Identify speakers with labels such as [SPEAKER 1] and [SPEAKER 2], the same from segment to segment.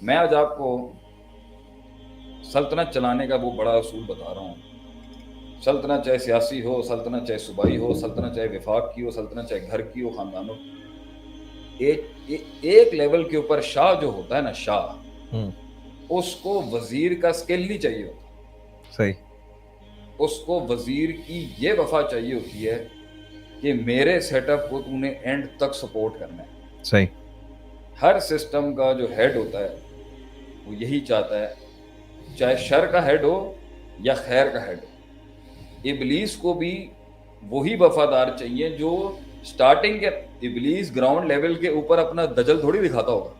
[SPEAKER 1] میں آج آپ کو سلطنت چلانے کا وہ بڑا اصول بتا رہا ہوں. سلطنت چاہے سیاسی ہو، سلطنت چاہے صوبائی ہو، سلطنت چاہے وفاق کی ہو، سلطنت چاہے گھر کی ہو، خاندانوں کی. ایک لیول کے اوپر شاہ جو ہوتا ہے نا، شاہ، اس کو وزیر کا سکل نہیں چاہیے ہوتا.
[SPEAKER 2] صحیح.
[SPEAKER 1] اس کو وزیر کی یہ وفا چاہیے ہوتی ہے کہ میرے سیٹ اپ کو تو نے اینڈ تک سپورٹ کرنا ہے.
[SPEAKER 2] صحیح.
[SPEAKER 1] ہر سسٹم کا جو ہیڈ ہوتا ہے وہ یہی چاہتا ہے، چاہے شر کا ہیڈ ہو یا خیر کا ہیڈ ہو. ابلیس کو بھی وہی وفادار چاہیے جو سٹارٹنگ کے. ابلیس گراؤنڈ لیول کے اوپر اپنا دجل تھوڑی دکھاتا ہوگا.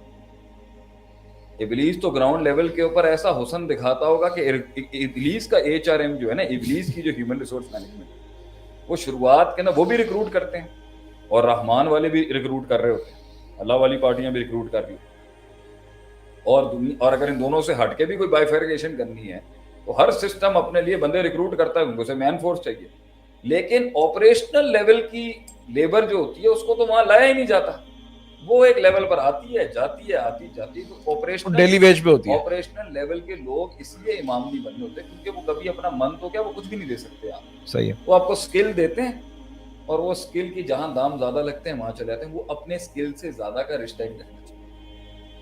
[SPEAKER 1] ابلیس تو گراؤنڈ لیول کے اوپر ایسا حسن دکھاتا ہوگا کہ ابلیس کا HRM جو ہے نا، ابلیس کی جو ہیومن ریسورس مینجمنٹ، وہ شروعات کے نا وہ بھی ریکروٹ کرتے ہیں، اور رحمان والے بھی ریکروٹ کر رہے ہوتے ہیں، اللہ والی پارٹیاں بھی ریکروٹ کر رہی ہوتی ہیں. اور اگر ان دونوں سے ہٹ کے بھی کوئی بائیفرکیشن کرنی ہے تو ہر سسٹم اپنے لیے بندے ریکروٹ کرتا ہے، ان کو سے مین فورس چاہیے. لیکن آپریشنل لیول کی لیبر جو ہوتی ہے اس کو تو وہاں لایا ہی نہیں جاتا. وہ ایک لیول پر آتی ہے، جاتی ہے، آتی جاتی ہے. تو
[SPEAKER 2] ڈیلی ویج پہ ہوتی ہے.
[SPEAKER 1] آپریشنل لیول کے لوگ اس لیے امام نہیں بننے ہوتے کیونکہ وہ کبھی اپنا من تو کیا، وہ کچھ بھی نہیں دے سکتے. آپ
[SPEAKER 2] صحیح ہے.
[SPEAKER 1] وہ آپ کو سکل دیتے ہیں، اور وہ سکل کی جہاں دام زیادہ لگتے ہیں وہاں چلے جاتے ہیں. وہ اپنے سکل سے زیادہ کا رسپیکٹ رکھنا چاہیے.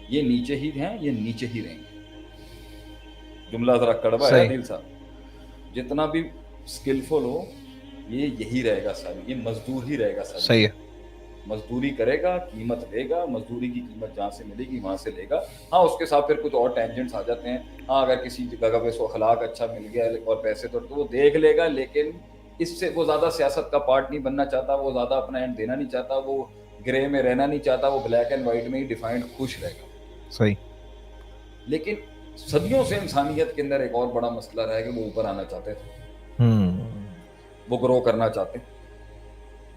[SPEAKER 1] یہ نیچے ہی ہیں، یہ نیچے ہی رہیں گے. جملہ ذرا کڑوا ہے
[SPEAKER 2] صحیح.
[SPEAKER 1] عادل صاحب. جتنا بھی سکلفل ہو یہ یہی رہے گا ساری، یہ مزدور ہی رہے گا ساری.
[SPEAKER 2] صحیح ہے.
[SPEAKER 1] مزدوری کرے گا، قیمت لے گا، مزدوری کی قیمت جہاں سے ملے گی وہاں سے لے گا. ہاں اس کے ساتھ پھر کچھ اور ٹینجنٹس آ جاتے ہیں. ہاں اگر کسی جگہ پہ سو اخلاق اچھا مل گیا اور پیسے تو وہ دیکھ لے گا، لیکن اس سے وہ زیادہ سیاست کا پارٹ نہیں بننا چاہتا، وہ زیادہ اپنا اینڈ دینا نہیں چاہتا، وہ گرے میں رہنا نہیں چاہتا، وہ بلیک اینڈ وائٹ میں ہی ڈیفائنڈ خوش رہے گا.
[SPEAKER 2] صحیح.
[SPEAKER 1] لیکن صدیوں سے انسانیت کے اندر ایک اور بڑا مسئلہ رہا ہے کہ وہ اوپر آنا چاہتے تھے، وہ گرو کرنا چاہتے ہیں،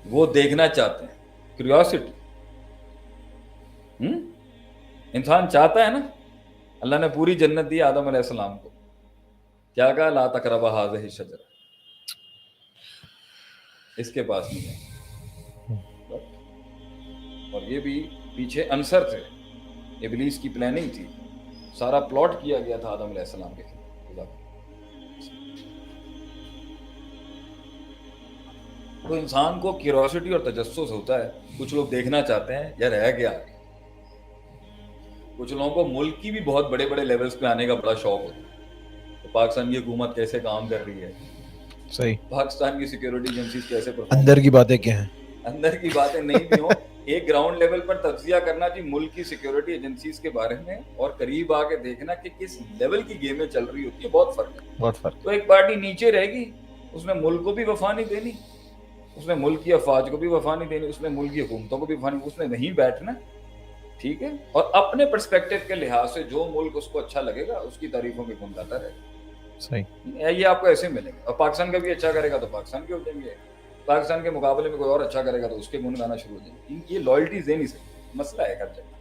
[SPEAKER 1] وہ دیکھنا چاہتے ہیں. کیوریوسٹی انسان چاہتا ہے نا. اللہ نے پوری جنت دی آدم علیہ السلام کو، کیا کہا؟ لا تقربا هذه الشجرہ، اس کے پاس نہیں ہے. اور یہ بھی پیچھے عنصر تھے، ابلیس کی پلاننگ تھی، سارا پلاٹ کیا گیا تھا آدم علیہ السلام کے خلاف. تو انسان کو کیوریوسٹی اور تجسس ہوتا ہے. کچھ لوگ دیکھنا چاہتے ہیں یا رہ گیا. کچھ لوگوں کو ملک کی بھی بہت بڑے بڑے لیولز پہ آنے کا بڑا شوق ہوتا ہے. تو پاکستان کی حکومت کیسے کام کر رہی ہے،
[SPEAKER 2] صحیح.
[SPEAKER 1] پاکستان کی سیکیورٹی ایجنسیز کیسے پرفارم
[SPEAKER 2] اندر
[SPEAKER 1] کر
[SPEAKER 2] کی
[SPEAKER 1] رہی
[SPEAKER 2] باتیں کیا ہیں.
[SPEAKER 1] اندر کی باتیں نہیں بھی ہوں، ایک گراؤنڈ لیول پر تجزیہ کرنا جی ملک کی سیکیورٹی ایجنسیز کے بارے میں، اور قریب آ کے دیکھنا کہ کس لیول کی گیمیں چل رہی ہوتی ہے، بہت فرق ہے.
[SPEAKER 2] بہت فرق.
[SPEAKER 1] تو ایک پارٹی نیچے رہے گی، اس نے ملک کو بھی وفا نہیں دینی، اس نے ملک کی افواج کو بھی وفا نہیں دینی، اس نے ملک کی حکومتوں کو بھی وفا نہیں، اس نے وہیں بیٹھنا. ٹھیک ہے، اور اپنے پرسپیکٹو کے لحاظ سے جو ملک اس کو اچھا لگے گا اس کی تعریفوں میں گن گاتا رہے گا.
[SPEAKER 2] صحیح.
[SPEAKER 1] یہ آپ کو ایسے ملے گا. اور پاکستان کا بھی اچھا کرے گا تو پاکستان کے ہو جائیں گے، پاکستان کے مقابلے میں کوئی اور اچھا کرے گا تو اس کے گن گانا شروع ہو جائیں گے. یہ لائلٹیز دے نہیں سکتے، مسئلہ ہے ہر جگہ.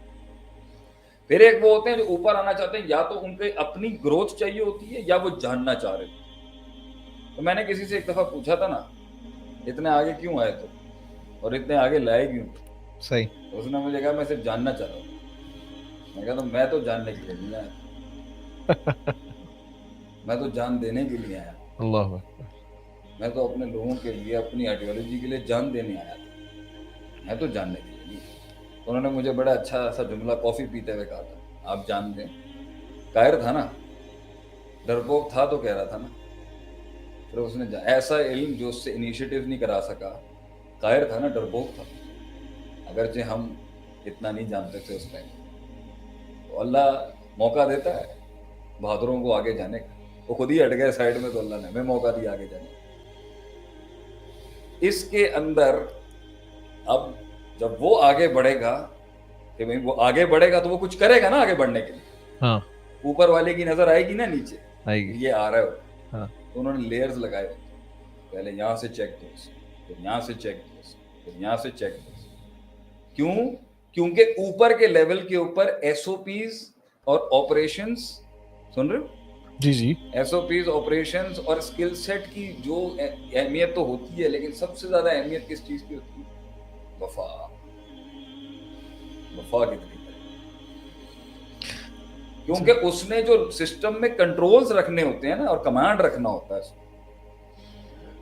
[SPEAKER 1] پھر ایک وہ ہوتے ہیں جو اوپر آنا چاہتے ہیں، یا تو ان کے اپنی گروتھ چاہیے ہوتی ہے یا وہ جاننا چاہ رہے ہیں. تو میں نے کسی سے ایک دفعہ پوچھا تھا نا، اتنے آگے کیوں آئے تو، اور اتنے آگے لائے کیوں؟
[SPEAKER 2] صحیح.
[SPEAKER 1] اس نے مجھے کہا میں صرف جاننا چاہ رہا ہوں. میں کہا تو میں تو جاننے کے لیے نہیں آیا، میں تو جان دینے کے لیے آیا.
[SPEAKER 2] اللہ.
[SPEAKER 1] میں تو اپنے لوگوں کے لیے، اپنی آئیڈیالوجی کے لیے جان دینے آیا تھا، میں تو جاننے کے لیے نہیں. تو انہوں نے مجھے بڑا اچھا سا جملہ کافی پیتے ہوئے کہا تھا، آپ جان دیں. قاہر تھا نا، ڈرپوک تھا تو کہہ رہا تھا نا. پھر اس نے ایسا علم جو اس سے انیشیٹو نہیں کرا سکا. قاہر تھا نا، ڈرپوک تھا، اگرچہ ہم اتنا نہیں جانتے تھے اس ٹائم. تو اللہ موقع دیتا ہے بہادروں کو آگے جانے کا. وہ خود ہی ہٹ گئے سائڈ میں، تو اللہ نے ہمیں موقع دیا آگے جانے کا. اس کے اندر اب جب وہ آگے بڑھے گا کہ بھئی وہ آگے بڑھے گا تو وہ کچھ کرے گا نا آگے بڑھنے کے لیے.
[SPEAKER 2] ہاں.
[SPEAKER 1] اوپر والے کی نظر آئے گی نا نیچے،
[SPEAKER 2] آئے گی.
[SPEAKER 1] یہ آ رہا ہے.
[SPEAKER 2] ہاں.
[SPEAKER 1] تو انہوں نے لیئرز لگائے ہوتے ہیں، پہلے یہاں سے چیک دوس، پھر یہاں سے چیک دوس، پھر یہاں سے چیک دوس. کیوں؟ کیونکہ اوپر کے لیول کے اوپر ایس او پیز اور آپریشنز، سن رہے ہو؟
[SPEAKER 2] جی جی.
[SPEAKER 1] ایس او پیز، آپریشنز اور اسکل سیٹ کی جو اہمیت تو ہوتی ہے، لیکن سب سے زیادہ اہمیت کس چیز کی ہوتی ہے؟ وفا. وفا کتنی ہے؟ کیونکہ اس نے جو سسٹم میں کنٹرولز رکھنے ہوتے ہیں نا اور کمانڈ رکھنا ہوتا ہے اس کو،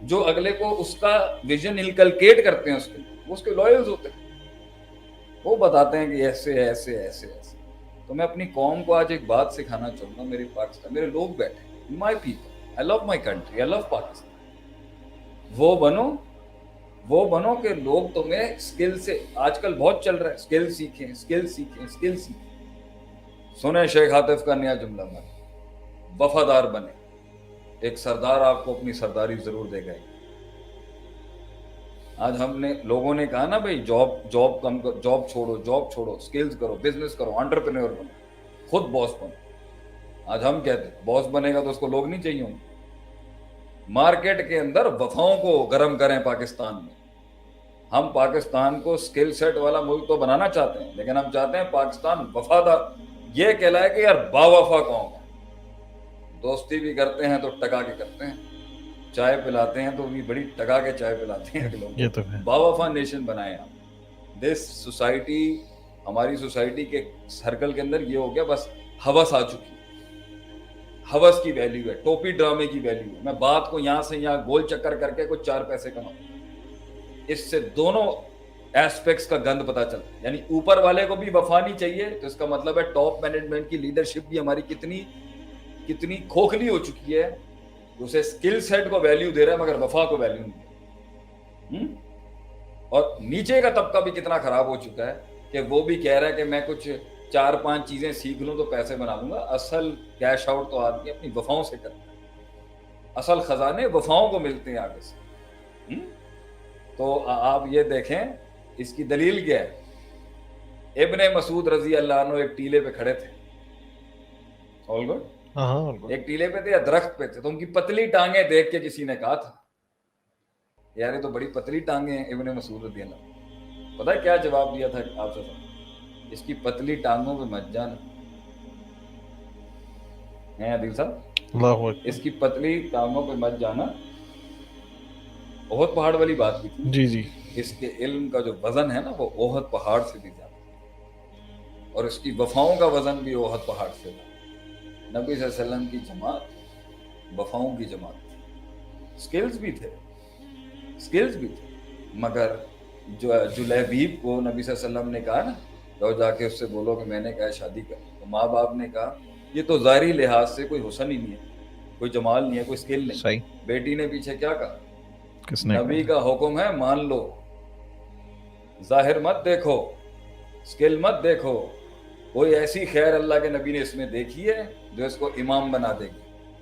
[SPEAKER 1] جو اگلے کو اس کا ویژن انکلکیٹ کرتے ہیں اس کے، وہ اس کے لوئلز ہوتے ہیں، وہ بتاتے ہیں کہ ایسے ایسے ایسے ایسے. تو میں اپنی قوم کو آج ایک بات سکھانا چاہوں گا. میرے پاکستان میرے لوگ بیٹھے، my people, I love my country, I love Pakistan. وہ بنو کہ لوگ تمہیں اسکل سے، آج کل بہت چل رہا ہے اسکل سیکھیں اسکل سیکھیں اسکل سیکھیں. سنیں شیخ عاطف کا نیا جملہ میں، وفادار بنے، ایک سردار آپ کو اپنی سرداری ضرور دے گا. آج ہم نے لوگوں نے کہا نا بھائی جاب کم کرو، جاب چھوڑو اسکلز کرو، بزنس کرو، انٹرپرینور بنو، خود باس بنو. آج ہم کہتے ہیں باس بنے گا تو اس کو لوگ نہیں چاہیے ہوں گے. مارکیٹ کے اندر وفاؤں کو گرم کریں. پاکستان میں ہم پاکستان کو اسکل سیٹ والا ملک تو بنانا چاہتے ہیں، لیکن ہم چاہتے ہیں پاکستان وفادار. یہ کہلائے کہ یار باوفا قوم ہے، دوستی بھی کرتے ہیں تو ٹکا کے کرتے ہیں، چائے پلاتے ہیں تو بھی بڑی ٹکا کے چائے پلاتے ہیں
[SPEAKER 2] یہ تو ہے.
[SPEAKER 1] باوفا نیشن بنائے ہم. دس سوسائٹی، ہماری سوسائٹی کے سرکل کے اندر یہ ہو گیا، بس ہوس آ چکی ہے. ہوس کی ویلیو ہے، ٹوپی ڈرامے کی ویلیو ہے. میں بات کو یہاں سے یہاں گول چکر کر کے کچھ 4 پیسے کماؤں. اس سے دونوں ایسپیکٹس کا گند پتا چلتا ہے. یعنی اوپر والے کو بھی وفا نہیں چاہیے، تو اس کا مطلب ہے ٹاپ مینجمنٹ کی لیڈرشپ بھی ہماری کتنی کھوکھلی ہو چکی ہے. اسے اسکل سیٹ کو ویلیو دے رہا ہے مگر وفا کو ویلیو نہیں دے رہا. اور نیچے کا طبقہ بھی کتنا خراب ہو چکا ہے کہ وہ بھی کہہ رہا ہے کہ میں کچھ 4-5 چیزیں سیکھ لوں تو پیسے بنا لوں گا. اصل کیش آؤٹ تو آدمی اپنی وفاؤں سے کرتا ہے. اصل خزانے وفاؤں کو ملتے ہیں آگے سے. تو آپ یہ دیکھیں اس کی دلیل کیا ہے. ابن مسعود رضی اللہ عنہ ایک ٹیلے پہ کھڑے تھے. All good. ایک ٹیلے پہ تھے یا درخت پہ تھے، تو ان کی پتلی ٹانگیں دیکھ کے کسی نے کہا تھا یار یہ تو بڑی پتلی ٹانگیں ہیں ابن مسعود رضی اللہ عنہ. پتہ ہے کیا جواب دیا تھا آپ سے؟ اس کی پتلی ٹانگوں پہ مت جانا. ہیں عادل صاحب، اس کی پتلی ٹانگوں پہ مت جانا. احد پہاڑ والی بات بھی تھی.
[SPEAKER 2] جی جی.
[SPEAKER 1] اس کے علم کا جو وزن ہے نا وہ احد پہاڑ سے بھی زیادہ، اور اس کی وفاؤں کا وزن بھی احد پہاڑ سے زیادہ. نبی صلی اللہ علیہ وسلم کی جماعت وفاؤں کی جماعت تھی. اسکلز بھی تھے مگر جو جلیبیب کو نبی صلی اللہ علیہ وسلم نے کہا نا تو جا کے اس سے بولو کہ میں نے کہا شادی کر. تو ماں باپ نے کہا یہ تو ظاہری لحاظ سے کوئی حسن ہی نہیں ہے، کوئی جمال نہیں ہے، کوئی اسکل نہیں.
[SPEAKER 2] صحیح.
[SPEAKER 1] بیٹی نے پیچھے کیا کہا؟
[SPEAKER 2] کس نے؟
[SPEAKER 1] نبی کا حکم ہے مان لو، ظاہر مت دیکھو، اسکل مت دیکھو. کوئی ایسی خیر اللہ کے نبی نے اس میں دیکھی ہے جو اس کو امام بنا دے گی.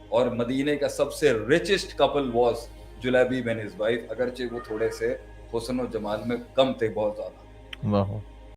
[SPEAKER 1] اور مدینے کا سب سے richest Kapil was Julaybib and his wife, اگرچہ وہ تھوڑے سے حسن و جمال میں کم تھے، بہت زیادہ.